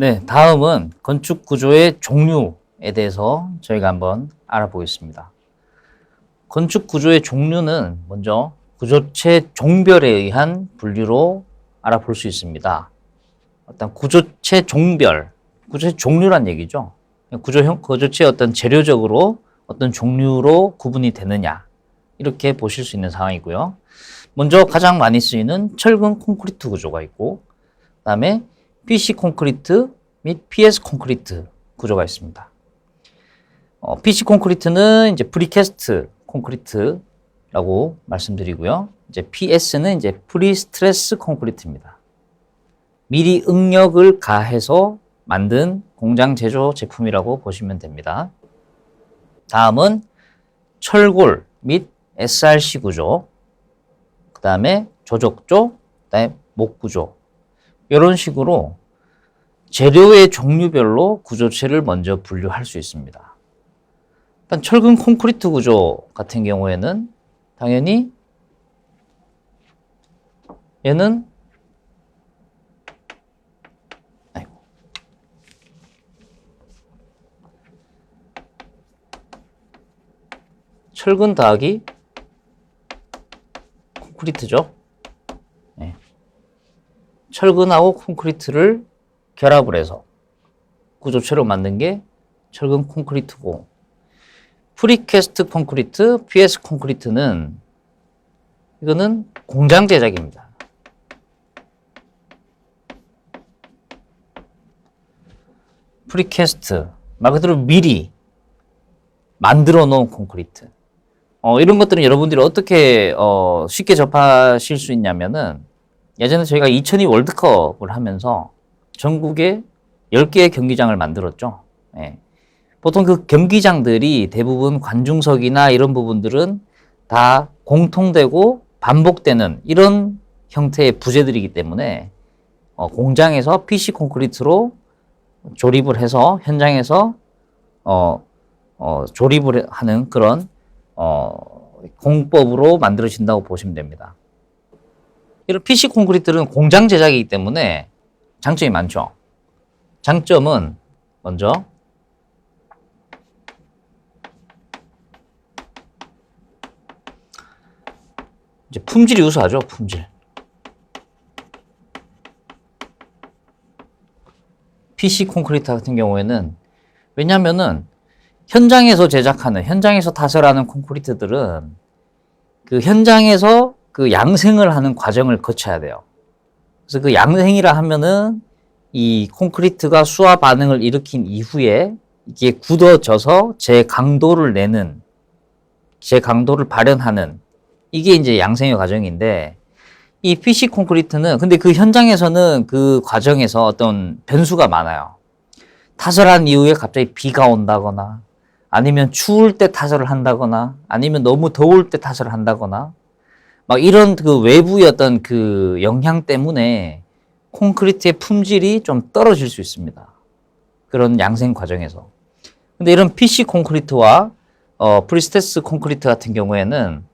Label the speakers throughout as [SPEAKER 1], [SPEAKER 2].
[SPEAKER 1] 네, 다음은 건축 구조의 종류에 대해서 저희가 한번 알아보겠습니다. 건축 구조의 종류는 먼저 구조체 종별에 의한 분류로 알아볼 수 있습니다. 어떤 구조체 종별, 구조체 종류란 얘기죠. 구조체의 어떤 재료적으로 어떤 종류로 구분이 되느냐, 이렇게 보실 수 있는 상황이고요. 먼저 가장 많이 쓰이는 철근 콘크리트 구조가 있고, 그 다음에 PC 콘크리트 및 PS 콘크리트 구조가 있습니다. PC 콘크리트는 이제 프리캐스트 콘크리트라고 말씀드리고요. 이제 PS는 이제 프리스트레스 콘크리트입니다. 미리 응력을 가해서 만든 공장 제조 제품이라고 보시면 됩니다. 다음은 철골 및 SRC 구조, 그 다음에 조적조, 그 다음에 목구조, 이런 식으로 재료의 종류별로 구조체를 먼저 분류할 수 있습니다. 일단 철근 콘크리트 구조 같은 경우에는 당연히 얘는 철근 더하기 콘크리트죠. 네. 철근하고 콘크리트를 결합을 해서 구조체로 만든 게 철근 콘크리트고, 프리캐스트 콘크리트, PS 콘크리트는 이거는 공장 제작입니다. 프리캐스트, 말 그대로 미리 만들어 놓은 콘크리트. 이런 것들은 여러분들이 어떻게 쉽게 접하실 수 있냐면은, 예전에 저희가 2002 월드컵을 하면서 전국에 10개의 경기장을 만들었죠. 예. 보통 그 경기장들이 대부분 관중석이나 이런 부분들은 다 공통되고 반복되는 이런 형태의 부재들이기 때문에 공장에서 PC 콘크리트로 조립을 해서 현장에서 조립을 하는 그런 공법으로 만들어진다고 보시면 됩니다. 이런 PC 콘크리트는 공장 제작이기 때문에 장점이 많죠. 장점은 먼저 이제 품질이 우수하죠. 품질. PC 콘크리트 같은 경우에는, 왜냐면은 현장에서 제작하는, 현장에서 타설하는 콘크리트들은 그 현장에서 그 양생을 하는 과정을 거쳐야 돼요. 그래서 그 양생이라 하면은 이 콘크리트가 수화 반응을 일으킨 이후에 이게 굳어져서 재강도를 내는, 재강도를 발현하는, 이게 이제 양생의 과정인데, 이 PC 콘크리트는 근데 그 현장에서는 그 과정에서 어떤 변수가 많아요. 타설한 이후에 갑자기 비가 온다거나, 아니면 추울 때 타설을 한다거나, 아니면 너무 더울 때 타설을 한다거나, 막 이런 그 외부의 어떤 그 영향 때문에 콘크리트의 품질이 좀 떨어질 수 있습니다. 그런 양생 과정에서. 근데 이런 PC 콘크리트와 프리스테스 콘크리트 같은 경우에는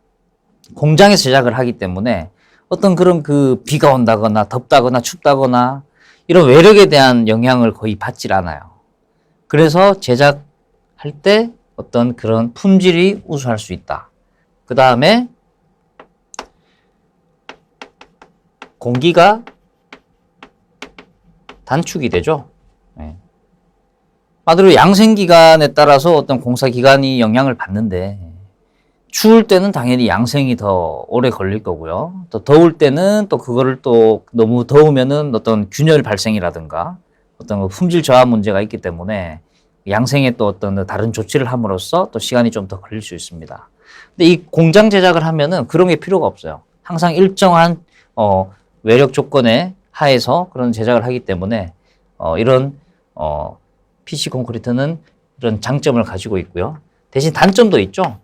[SPEAKER 1] 공장에서 제작을 하기 때문에 어떤 그런 그 비가 온다거나 덥다거나 춥다거나 이런 외력에 대한 영향을 거의 받질 않아요. 그래서 제작할 때 어떤 그런 품질이 우수할 수 있다. 그 다음에 공기가 단축이 되죠. 네. 말대로 양생기간에 따라서 어떤 공사기간이 영향을 받는데, 추울 때는 당연히 양생이 더 오래 걸릴 거고요. 또 더울 때는 또 그거를 또 너무 더우면은 어떤 균열 발생이라든가 어떤 품질 저하 문제가 있기 때문에 양생에 또 어떤 다른 조치를 함으로써 또 시간이 좀 더 걸릴 수 있습니다. 근데 이 공장 제작을 하면은 그런 게 필요가 없어요. 항상 일정한 외력 조건에 하에서 그런 제작을 하기 때문에 이런 PC 콘크리트는 이런 장점을 가지고 있고요. 대신 단점도 있죠.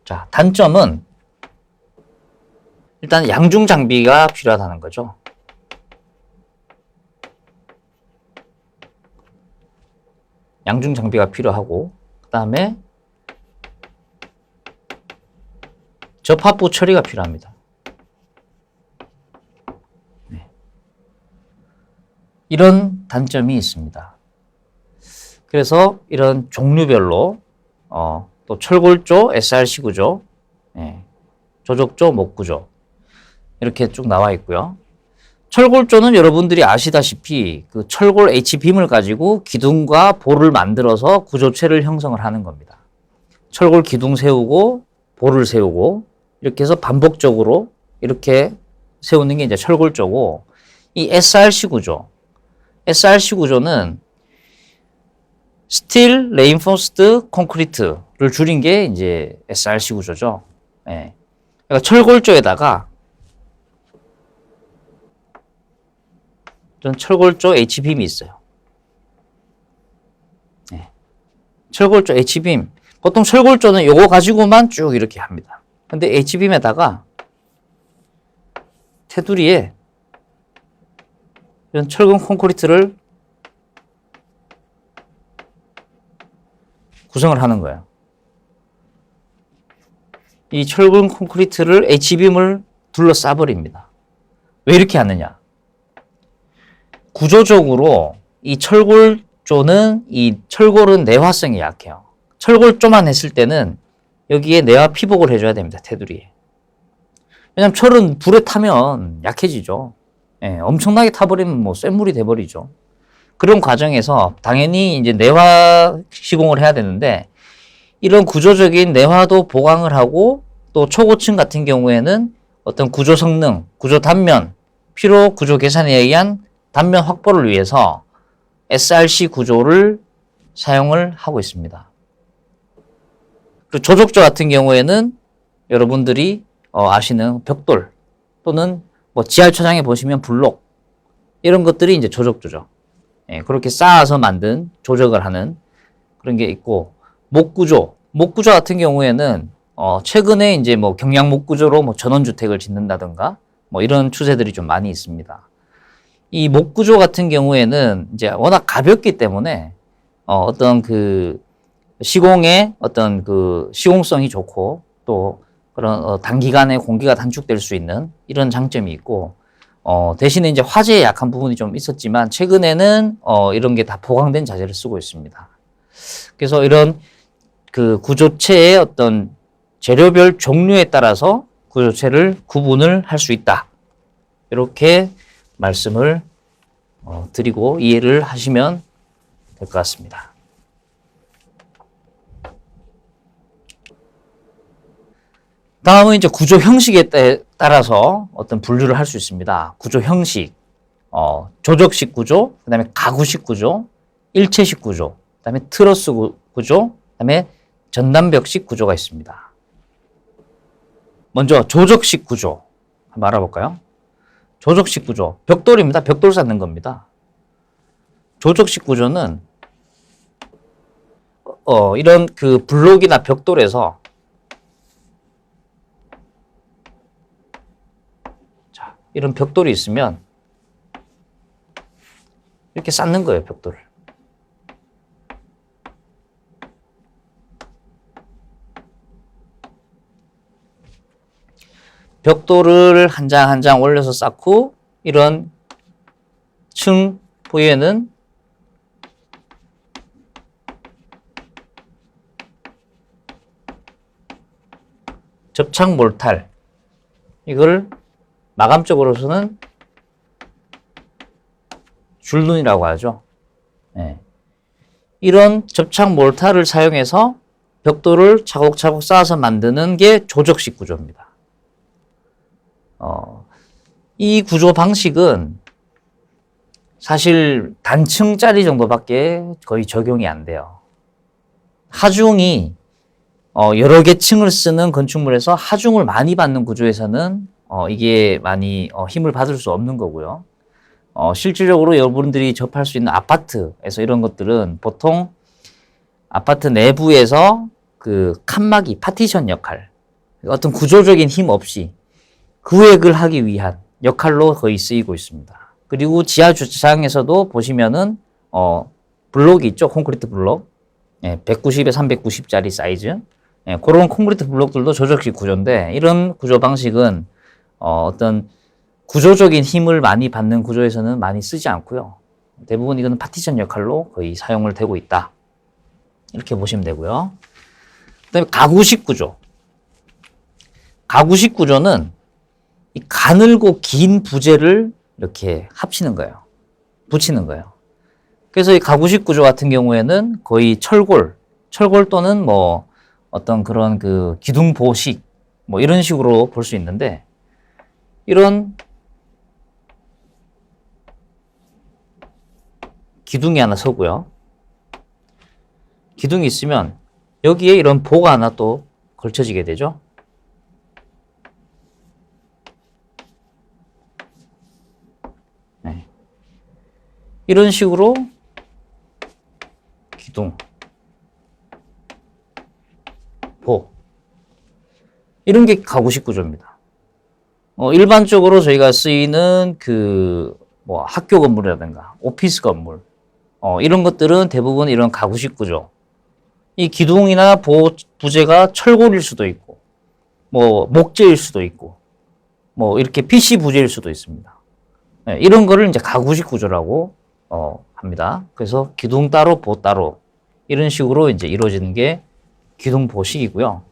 [SPEAKER 1] 자, 단점은 일단 양중 장비가 필요하다는 거죠. 양중 장비가 필요하고, 그 다음에 접합부 처리가 필요합니다. 이런 단점이 있습니다. 그래서 이런 종류별로 또 철골조, SRC 구조, 조적조, 목구조 이렇게 쭉 나와 있고요. 철골조는 여러분들이 아시다시피 그 철골 H빔을 가지고 기둥과 볼을 만들어서 구조체를 형성을 하는 겁니다. 철골 기둥 세우고 볼을 세우고 이렇게 해서 반복적으로 이렇게 세우는 게 이제 철골조고, 이 SRC 구조는 스틸 레인포스드 콘크리트를 줄인 게 이제 SRC 구조죠. 그러니까 철골조에다가 철골조 H빔이 있어요. 철골조 H빔. 보통 철골조는 요거 가지고만 쭉 이렇게 합니다. 근데 H빔에다가 테두리에 이런 철근 콘크리트를 구성을 하는 거예요. 이 철근 콘크리트를 H빔을 둘러싸버립니다. 왜 이렇게 하느냐? 구조적으로 이 철골조는 이 철골은 내화성이 약해요. 철골조만 했을 때는 여기에 내화 피복을 해줘야 됩니다. 테두리에. 왜냐면 철은 불에 타면 약해지죠. 엄청나게 타버리면 뭐 쇳물이 돼버리죠. 그런 과정에서 당연히 이제 내화 시공을 해야 되는데, 이런 구조적인 내화도 보강을 하고 또 초고층 같은 경우에는 어떤 구조 성능, 구조 단면, 피로 구조 계산에 의한 단면 확보를 위해서 SRC 구조를 사용을 하고 있습니다. 그리고 조적조 같은 경우에는 여러분들이 아시는 벽돌 또는 뭐 지하철장에 보시면 블록 이런 것들이 이제 조적조죠. 그렇게 쌓아서 만든 조적을 하는 그런 게 있고, 목구조 같은 경우에는 최근에 이제 뭐 경량 목구조로 뭐 전원주택을 짓는다든가 뭐 이런 추세들이 좀 많이 있습니다. 이 목구조 같은 경우에는 이제 워낙 가볍기 때문에 어떤 그 시공의 어떤 그 시공성이 좋고 또 그런 단기간에 공기가 단축될 수 있는 이런 장점이 있고, 대신에 이제 화재에 약한 부분이 좀 있었지만 최근에는 이런 게 다 보강된 자재를 쓰고 있습니다. 그래서 이런 그 구조체의 어떤 재료별 종류에 따라서 구조체를 구분을 할 수 있다. 이렇게 말씀을 드리고 이해를 하시면 될 것 같습니다. 다음은 이제 구조 형식에 따라서 어떤 분류를 할 수 있습니다. 구조 형식, 조적식 구조, 그 다음에 가구식 구조, 일체식 구조, 그 다음에 트러스 구조, 그 다음에 전단벽식 구조가 있습니다. 먼저 조적식 구조 한번 알아볼까요? 조적식 구조, 벽돌입니다. 벽돌 쌓는 겁니다. 조적식 구조는 이런 그 블록이나 벽돌에서 이런 벽돌이 있으면 이렇게 쌓는 거예요, 벽돌을. 벽돌을 한 장 한 장 올려서 쌓고 이런 층 부위에는 접착 몰탈, 이걸 마감적으로서는 줄눈이라고 하죠. 이런 접착 몰탈을 사용해서 벽돌을 차곡차곡 쌓아서 만드는 게 조적식 구조입니다. 이 구조 방식은 사실 단층짜리 정도밖에 거의 적용이 안 돼요. 하중이 여러 개 층을 쓰는 건축물에서 하중을 많이 받는 구조에서는 이게 많이 힘을 받을 수 없는 거고요. 실질적으로 여러분들이 접할 수 있는 아파트에서 이런 것들은 보통 아파트 내부에서 그 칸막이, 파티션 역할, 어떤 구조적인 힘 없이 구획을 하기 위한 역할로 거의 쓰이고 있습니다. 그리고 지하 주차장에서도 보시면은 블록이 있죠. 콘크리트 블록. 190에 390짜리 사이즈. 그런 콘크리트 블록들도 조적식 구조인데, 이런 구조 방식은 어떤 구조적인 힘을 많이 받는 구조에서는 많이 쓰지 않고요. 대부분 이거는 파티션 역할로 거의 사용을 되고 있다. 이렇게 보시면 되고요. 그다음에 가구식 구조. 가구식 구조는 이 가늘고 긴 부재를 이렇게 합치는 거예요. 붙이는 거예요. 그래서 이 가구식 구조 같은 경우에는 거의 철골 또는 뭐 어떤 그런 그 기둥보식 뭐 이런 식으로 볼 수 있는데, 이런 기둥이 하나 서고요. 기둥이 있으면 여기에 이런 보가 하나 또 걸쳐지게 되죠. 네. 이런 식으로 기둥, 보, 이런 게 가구식 구조입니다. 일반적으로 저희가 쓰이는 그 뭐 학교 건물이라든가 오피스 건물, 이런 것들은 대부분 이런 가구식 구조. 이 기둥이나 부재가 철골일 수도 있고, 뭐 목재일 수도 있고, 뭐 이렇게 PC 부재일 수도 있습니다. 네, 이런 거를 이제 가구식 구조라고 합니다. 그래서 기둥 따로 보 따로 이런 식으로 이제 이루어지는 게 기둥보식이고요.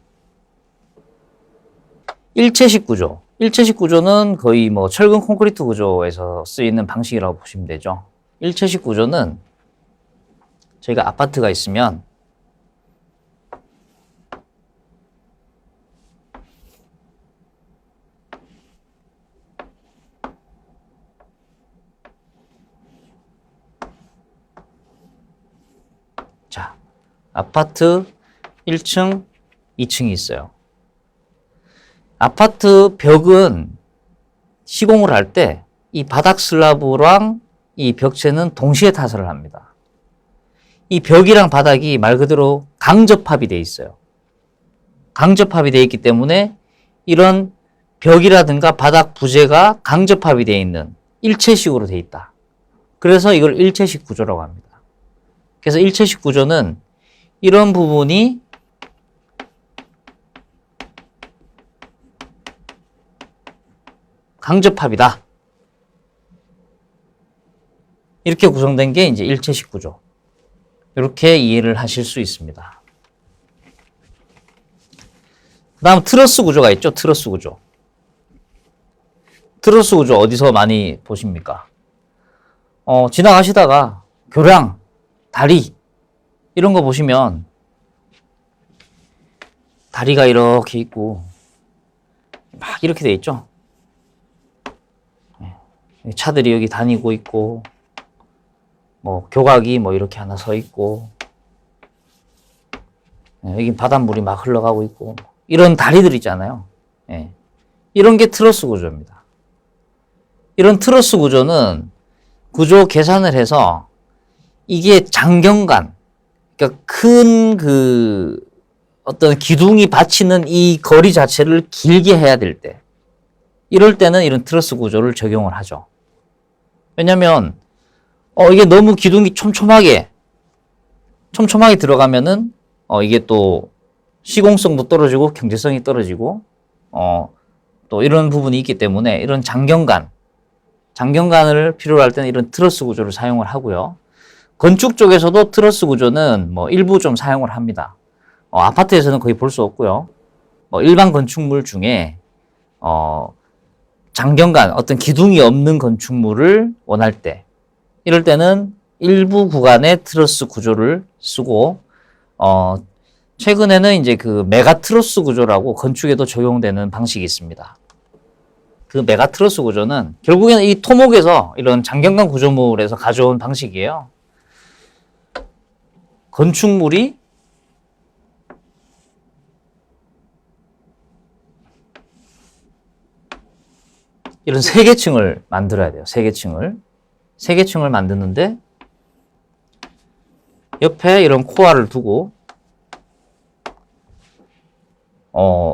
[SPEAKER 1] 일체식 구조. 일체식 구조는 거의 뭐 철근 콘크리트 구조에서 쓰이는 방식이라고 보시면 되죠. 일체식 구조는 저희가 아파트가 있으면 자, 아파트 1층, 2층이 있어요. 아파트 벽은 시공을 할 때 이 바닥 슬라브랑 이 벽체는 동시에 타설을 합니다. 이 벽이랑 바닥이 말 그대로 강접합이 되어 있어요. 강접합이 되어 있기 때문에 이런 벽이라든가 바닥 부재가 강접합이 되어 있는 일체식으로 되어 있다. 그래서 이걸 일체식 구조라고 합니다. 그래서 일체식 구조는 이런 부분이 강접합이다. 이렇게 구성된 게 이제 일체식 구조. 이렇게 이해를 하실 수 있습니다. 그 다음 트러스 구조가 있죠. 트러스 구조. 트러스 구조 어디서 많이 보십니까? 지나가시다가 교량, 다리 이런 거 보시면 다리가 이렇게 있고 막 이렇게 돼 있죠. 차들이 여기 다니고 있고 뭐 교각이 뭐 이렇게 하나 서 있고 여기 바닷물이 막 흘러가고 있고 이런 다리들 있잖아요. 이런 게 트러스 구조입니다. 이런 트러스 구조는 구조 계산을 해서 이게 장경간, 그러니까 큰 그 어떤 기둥이 받치는 이 거리 자체를 길게 해야 될 때, 이럴 때는 이런 트러스 구조를 적용을 하죠. 왜냐면 이게 너무 기둥이 촘촘하게 들어가면은 이게 또 시공성도 떨어지고 경제성이 떨어지고 또 이런 부분이 있기 때문에 이런 장경간을 필요로 할 때는 이런 트러스 구조를 사용을 하고요. 건축 쪽에서도 트러스 구조는 뭐 일부 좀 사용을 합니다. 아파트에서는 거의 볼 수 없고요. 일반 건축물 중에 장경간, 어떤 기둥이 없는 건축물을 원할 때, 이럴 때는 일부 구간에 트러스 구조를 쓰고, 최근에는 이제 그 메가 트러스 구조라고 건축에도 적용되는 방식이 있습니다. 그 메가 트러스 구조는 결국에는 이 토목에서 이런 장경간 구조물에서 가져온 방식이에요. 건축물이 이런 세 개층을 만들어야 돼요. 세 개층을 만드는데 옆에 이런 코어를 두고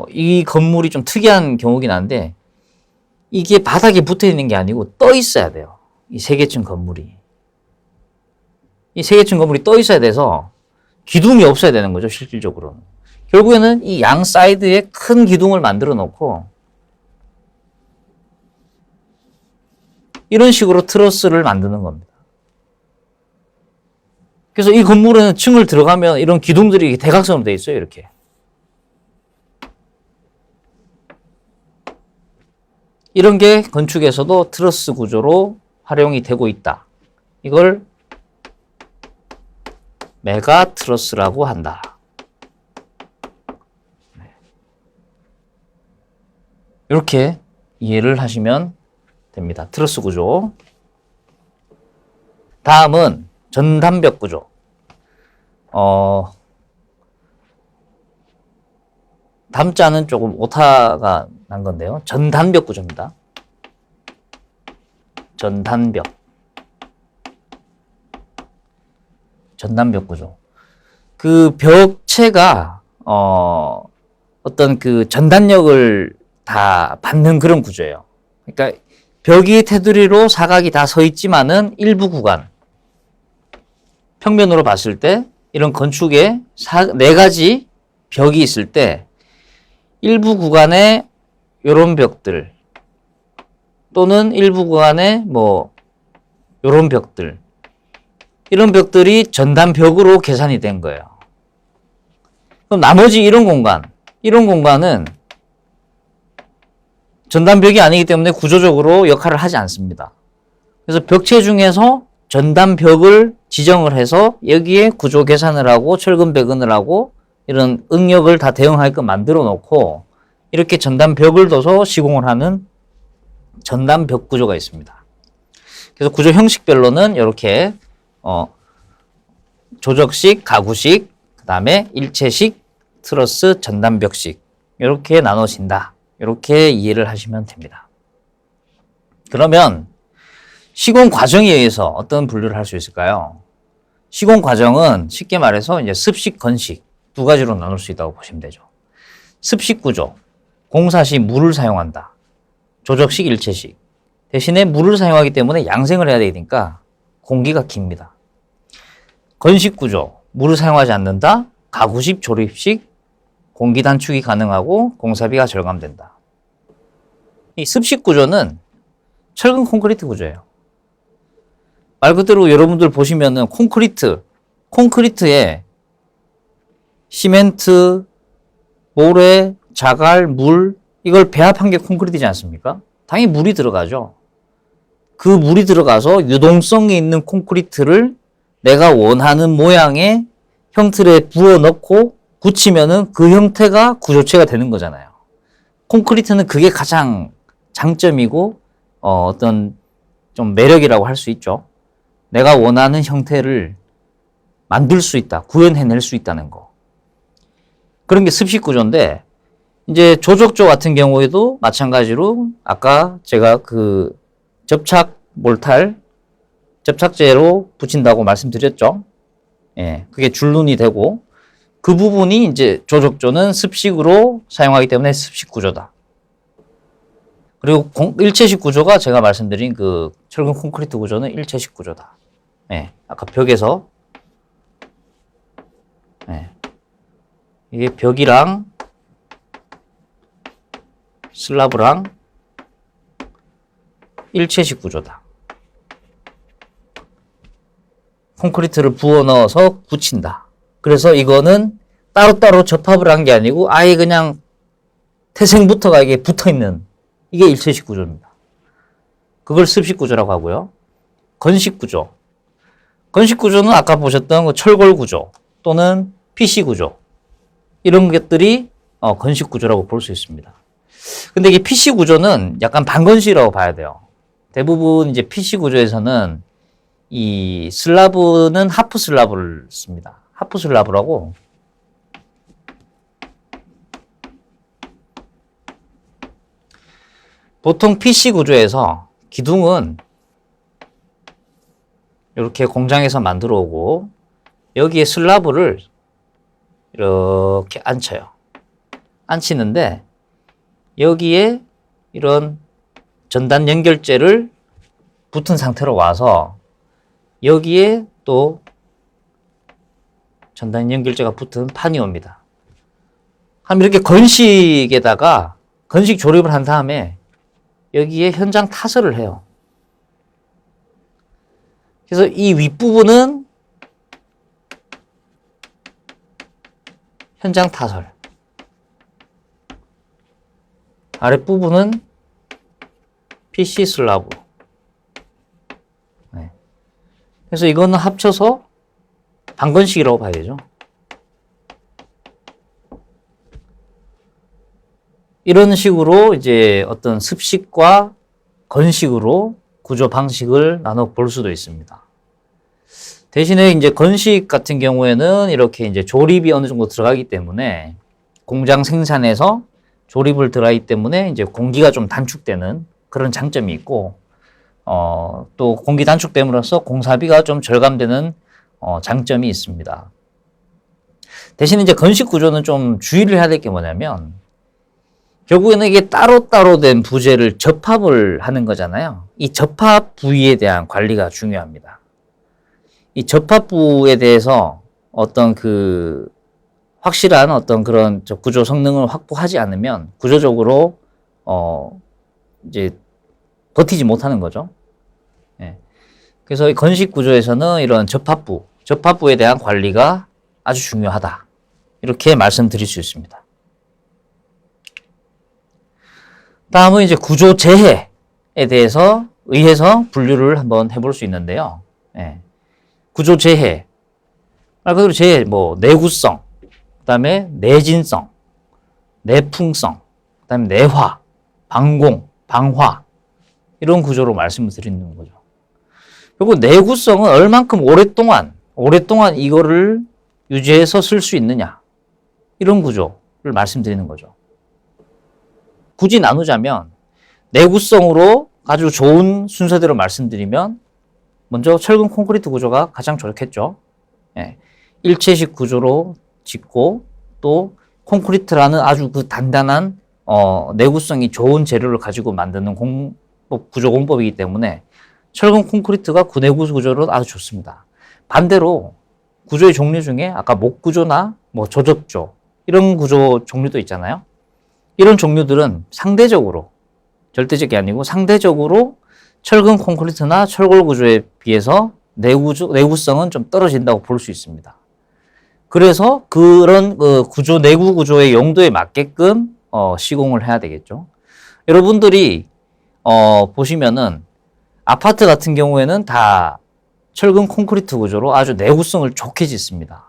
[SPEAKER 1] 이 건물이 좀 특이한 경우긴 한데 이게 바닥에 붙어 있는 게 아니고 떠 있어야 돼요. 이 세 개층 건물이. 이 세 개층 건물이 떠 있어야 돼서 기둥이 없어야 되는 거죠, 실질적으로는. 결국에는 이 양 사이드에 큰 기둥을 만들어 놓고 이런 식으로 트러스를 만드는 겁니다. 그래서 이 건물에는 층을 들어가면 이런 기둥들이 대각선으로 돼 있어요. 이렇게. 이런 게 건축에서도 트러스 구조로 활용이 되고 있다. 이걸 메가 트러스라고 한다. 이렇게 이해를 하시면 됩니다. 트러스 구조. 다음은 전단벽 구조. 다음 자는 조금 오타가 난 건데요. 전단벽 구조입니다. 전단벽 구조. 그 벽체가 어떤 그 전단력을 다 받는 그런 구조예요. 그러니까 벽이 테두리로 사각이 다 서 있지만은 일부 구간 평면으로 봤을 때 이런 건축에 네 가지 벽이 있을 때 일부 구간에 요런 벽들 또는 일부 구간에 뭐 요런 벽들 이런 벽들이 전단벽으로 계산이 된 거예요. 그럼 나머지 이런 공간은 전단벽이 아니기 때문에 구조적으로 역할을 하지 않습니다. 그래서 벽체 중에서 전단벽을 지정을 해서 여기에 구조 계산을 하고 철근 배근을 하고 이런 응력을 다 대응하게끔 만들어 놓고 이렇게 전단벽을 둬서 시공을 하는 전단벽 구조가 있습니다. 그래서 구조 형식별로는 이렇게 조적식, 가구식, 그 다음에 일체식, 트러스, 전단벽식 이렇게 나눠진다. 이렇게 이해를 하시면 됩니다. 그러면 시공 과정에 의해서 어떤 분류를 할 수 있을까요? 시공 과정은 쉽게 말해서 이제 습식, 건식 두 가지로 나눌 수 있다고 보시면 되죠. 습식 구조, 공사 시 물을 사용한다. 조적식, 일체식. 대신에 물을 사용하기 때문에 양생을 해야 되니까 공기가 깁니다. 건식 구조, 물을 사용하지 않는다. 가구식, 조립식, 공기 단축이 가능하고 공사비가 절감된다. 이 습식 구조는 철근 콘크리트 구조예요. 말 그대로 여러분들 보시면은 콘크리트에 시멘트, 모래, 자갈, 물 이걸 배합한 게 콘크리트지 않습니까? 당연히 물이 들어가죠. 그 물이 들어가서 유동성이 있는 콘크리트를 내가 원하는 모양의 형틀에 부어 넣고 붙이면은 그 형태가 구조체가 되는 거잖아요. 콘크리트는 그게 가장 장점이고 어떤 좀 매력이라고 할 수 있죠. 내가 원하는 형태를 만들 수 있다, 구현해낼 수 있다는 거. 그런 게 습식 구조인데 이제 조적조 같은 경우에도 마찬가지로 아까 제가 그 접착 몰탈, 접착제로 붙인다고 말씀드렸죠. 예, 그게 줄눈이 되고 그 부분이 이제 조적조는 습식으로 사용하기 때문에 습식 구조다. 그리고 일체식 구조가 제가 말씀드린 그 철근 콘크리트 구조는 일체식 구조다. 예, 아까 벽에서 예, 이게 벽이랑 슬라브랑 일체식 구조다. 콘크리트를 부어 넣어서 붙인다. 그래서 이거는 따로따로 접합을 한 게 아니고 아예 그냥 태생부터가 이게 붙어 있는 이게 일체식 구조입니다. 그걸 습식 구조라고 하고요. 건식 구조. 건식 구조는 아까 보셨던 그 철골 구조 또는 PC 구조. 이런 것들이 건식 구조라고 볼 수 있습니다. 근데 이게 PC 구조는 약간 반건식이라고 봐야 돼요. 대부분 이제 PC 구조에서는 이 슬라브는 하프 슬라브를 씁니다. 하프 슬라브라고 보통 PC 구조에서 기둥은 이렇게 공장에서 만들어 오고 여기에 슬라브를 이렇게 앉혀요. 앉히는데 여기에 이런 전단 연결재를 붙은 상태로 와서 여기에 또 전단 연결재가 붙은 판이 옵니다. 그럼 이렇게 건식에다가 건식 조립을 한 다음에 여기에 현장 타설을 해요. 그래서 이 윗부분은 현장 타설. 아랫부분은 PC 슬라브. 네. 그래서 이거는 합쳐서 방건식이라고 봐야 되죠. 이런 식으로 이제 어떤 습식과 건식으로 구조 방식을 나눠 볼 수도 있습니다. 대신에 이제 건식 같은 경우에는 이렇게 이제 조립이 어느 정도 들어가기 때문에 공장 생산에서 조립을 들어가기 때문에 이제 공기가 좀 단축되는 그런 장점이 있고, 또 공기 단축됨으로써 공사비가 좀 절감되는 장점이 있습니다. 대신 이제 건식 구조는 좀 주의를 해야 될 게 뭐냐면, 결국에는 이게 따로따로 된 부재를 접합을 하는 거잖아요. 이 접합 부위에 대한 관리가 중요합니다. 이 접합부에 대해서 어떤 그 확실한 어떤 그런 구조 성능을 확보하지 않으면 구조적으로 이제 버티지 못하는 거죠. 예. 그래서 이 건식 구조에서는 이런 접합부에 대한 관리가 아주 중요하다. 이렇게 말씀드릴 수 있습니다. 다음은 이제 구조 재해에 의해서 분류를 한번 해볼 수 있는데요. 예. 구조 재해. 말 그대로 재해, 내구성, 그 다음에 내진성, 내풍성, 그 다음에 내화, 방공, 방화. 이런 구조로 말씀을 드리는 거죠. 그리고 내구성은 얼만큼 오랫동안 이거를 유지해서 쓸 수 있느냐. 이런 구조를 말씀드리는 거죠. 굳이 나누자면 내구성으로 아주 좋은 순서대로 말씀드리면 먼저 철근 콘크리트 구조가 가장 좋겠죠. 예. 일체식 구조로 짓고 또 콘크리트라는 아주 그 단단한 내구성이 좋은 재료를 가지고 만드는 구조 공법이기 때문에 철근 콘크리트가 구내구 구조로 아주 좋습니다. 반대로 구조의 종류 중에 아까 목 구조나 조접조 이런 구조 종류도 있잖아요. 이런 종류들은 상대적으로, 절대적이 아니고 상대적으로 철근 콘크리트나 철골 구조에 비해서 내구성은 좀 떨어진다고 볼 수 있습니다. 그래서 그런 내구 구조의 용도에 맞게끔 시공을 해야 되겠죠. 여러분들이 보시면은 아파트 같은 경우에는 다 철근 콘크리트 구조로 아주 내구성을 좋게 짓습니다.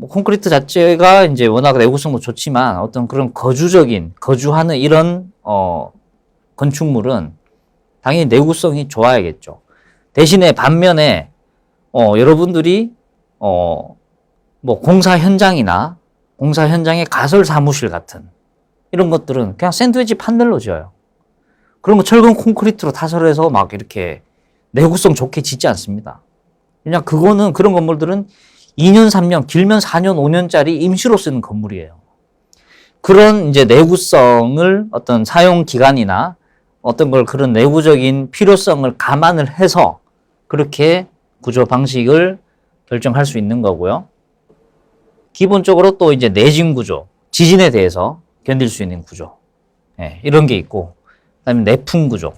[SPEAKER 1] 콘크리트 자체가 이제 워낙 내구성도 좋지만 어떤 그런 거주하는 이런 건축물은 당연히 내구성이 좋아야겠죠. 대신에 반면에 여러분들이 공사 현장의 가설 사무실 같은 이런 것들은 그냥 샌드위치 판넬로 지어요. 그런 거 철근 콘크리트로 타설해서 막 이렇게 내구성 좋게 짓지 않습니다. 그냥 그런 건물들은 2년, 3년, 길면 4년, 5년짜리 임시로 쓰는 건물이에요. 그런 이제 내구성을 어떤 사용 기간이나 어떤 그런 내부적인 필요성을 감안을 해서 그렇게 구조 방식을 결정할 수 있는 거고요. 기본적으로 또 이제 내진 구조, 지진에 대해서 견딜 수 있는 구조. 예, 이런 게 있고, 그 다음에 내풍 구조,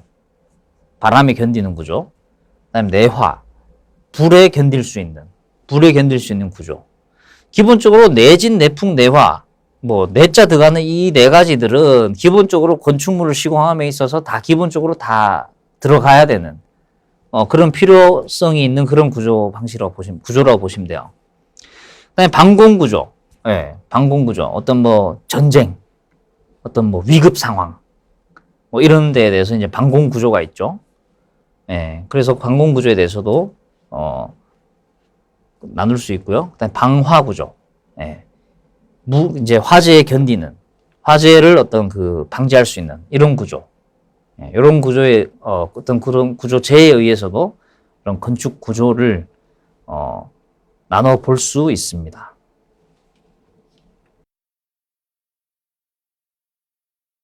[SPEAKER 1] 바람에 견디는 구조, 그 다음에 내화, 불에 견딜 수 있는 구조. 기본적으로 내진, 내풍, 내화, 내자 들어가는 이 네 가지들은 기본적으로 건축물을 시공함에 있어서 다 기본적으로 다 들어가야 되는, 그런 필요성이 있는 그런 구조라고 보시면 돼요. 그 다음에 방공구조. 예, 방공구조. 어떤 전쟁, 어떤 위급 상황, 이런 데에 대해서 이제 방공구조가 있죠. 예, 그래서 방공구조에 대해서도, 나눌 수 있고요. 그다음에 방화구조. 예. 이제 화재를 어떤 방지할 수 있는 이런 구조. 예. 이런 구조의, 어떤 그런 구조재에 의해서도 그런 건축 구조를, 나눠 볼 수 있습니다.